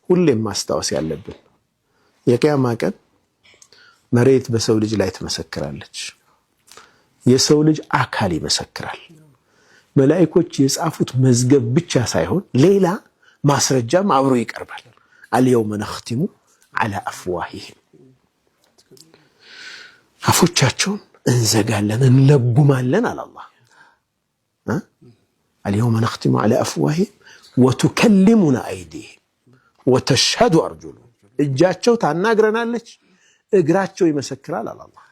ሁሌም ማስታወስ ያለብን የቂያማ ቀን መሬት በሰው ልጅ ላይ ትመሰክራለች። የሰው ልጅ አካል ይመሰክራል። መላእክቶች የጻፉት መዝገብ ብቻ ሳይሆን ሌላ ማስረጃም አብሮ ይቀርባል። አልየውመ ነኽቲሙ ዐላ አፍዋሂሂም አፎቻቸውን እንዘጋለን እንለጉማለን አለ አላህ። አልየውመ ነኽቲሙ ዐላ አፍዋሂሂም ወቱከሊሙና አይዲሂም ወተሽሀዱ አርጁሉሁም እጃቸው ታናግረናለች እግራቸው ይመሰክራል አለ አላህ።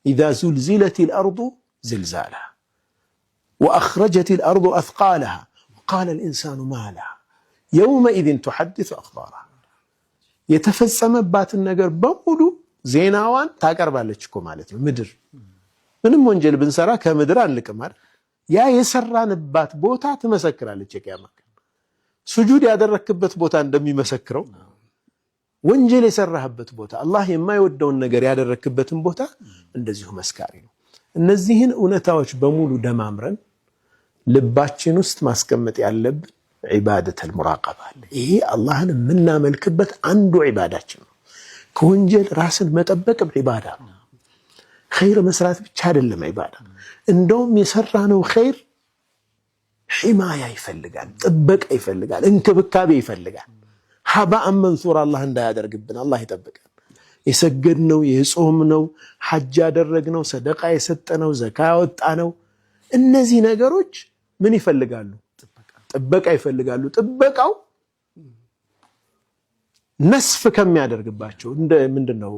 ኢዛ ዙልዚለቲል አርዱ ዝልዛለሃ ወአኽረጀቲል አርዱ አስቃለሃ ወቃለል ኢንሳኑ ማለሃ የውመኢዝን ቱሐዲሱ አኽባረሃ የተፈጸመባትን ነገር በሙሉ ዜናዋን ታቀርባለች እኮ ማለት ነው። ምድር ምንም ወንጀል ብንሰራ ከምድር አንልቅም አይደል? ያ የሰራንባት ቦታ ትመሰክራለች። የቂያማ ሱጁድ ያደረክበት ቦታ እንደሚመሰክረው ወንጀል የሰራህበት ቦታ አላህ የማይወደውን ነገር ያደረክበትን ቦታ እንደዚሁ መስካሪ ነው። እነዚህን እውነታዎች በሙሉ ደማምረን ልባችን ውስጥ ማስቀመጥ ያለብን ዒባደተል ሙራቀባ አለ። ይሄ አላህን የምናመልክበት አንዱ ዒባዳችን ነው። ከወንጀል ራስን መጠበቅ ዒባዳ ነው። ኸይር መስራት ብቻ አይደለም ዒባዳ። እንደውም የሰራነው ኸይር ሒማያ ይፈልጋል፣ ጥበቃ ይፈልጋል፣ እንክብካቤ ይፈልጋል። ሀባአን መንሱር አላህ እንዳያደርግብን አላህ ይጠብቃል። የሰገድነው የጾምነው ሐጅ ያደረግነው ሰደቃ የሰጠነው ዘካ ያወጣነው እነዚህ ነገሮች ምን ይፈልጋሉ? ጥበቃ ይፈልጋሉ። ጥበቃው ነስፍ ከሚያደርግባቸው እንደ ምንድነው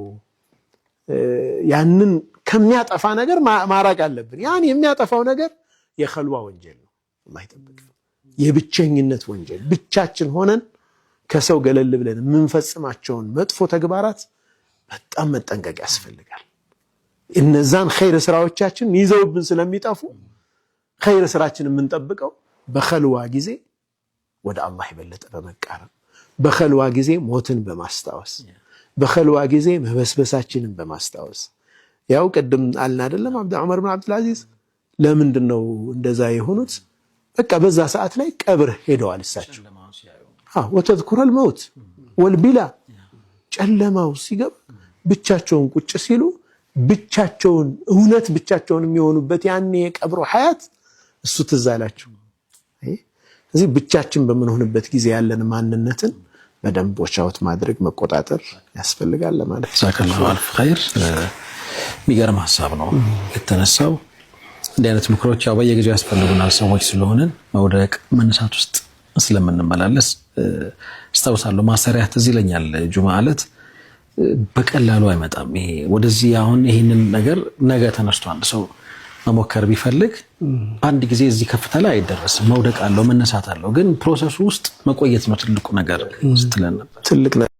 ያንን ከሚያጠፋ ነገር ማራቅ አለብን። ያን የሚያጠፋው ነገር የኸልዋ ወንጀል ነው። አላህ ይጠብቃል። የብቸኝነት ወንጀል ብቻችን ሆነን ከሰው ገለል ብለን የምንፈጽማቸውን መጥፎ ተግባራት በጣም መጠንቀቅ ያስፈልጋል። እነዛን ኸይር ስራዎቻችን ይዘውብን ስለሚጠፉ ኸይር ስራችን የምንጠብቀው በኸልዋ ጊዜ ወደ አላህ የበለጠ በመቃረብ፣ በኸልዋ ጊዜ ሞትን በማስታወስ፣ በኸልዋ ጊዜ መበስበሳችንን በማስታወስ። ያው ቅድም አልን አይደለም ዑመር ብን አብዱልአዚዝ ለምንድነው እንደዛ የሆኑት? በቃ በዛ ሰዓት ላይ ቀብር ሄደዋል እሳቸው። ወተዝኩረል መውት ወልቢላ ጨለማው ሲገባ ብቻቸውን ቁጭ ሲሉ ብቻቸውን እውነት ብቻቸውን የሚሆኑበት ያኔ የቀብሩ ሐያት እሱ ትዝ አላቸው። እዚህ ብቻችን በምንሆንበት ጊዜ ያለን ማንነትን በደንብ ወሻውት ማድረግ መቆጣጠር ያስፈልጋል ለማለት ነው። ጀዛከላሁ አልፍ ኸይር። የሚገርም ሐሳብ ነው የተነሳው። እንዲህ አይነት ምክሮች ያው በየጊዜው ያስፈልጉናል ሰዎች ስለሆነን መውደቅ መነሳት ውስጥ ስለምንመላለስ አስታውሳለሁ። ማሰሪያ ትዝ ይለኛል ጁምዓ ዕለት በቀላሉ አይመጣም። ይሄ ወደዚህ አሁን ይሄንን ነገር ነገ ተነስቶ አንድ ሰው መሞከር ቢፈልግ አንድ ጊዜ እዚህ ከፍታ ላይ አይደረስም። መውደቅ አለው መነሳት አለው፣ ግን ፕሮሰሱ ውስጥ መቆየት ነው ትልቁ ነገር ስትለን ነበር።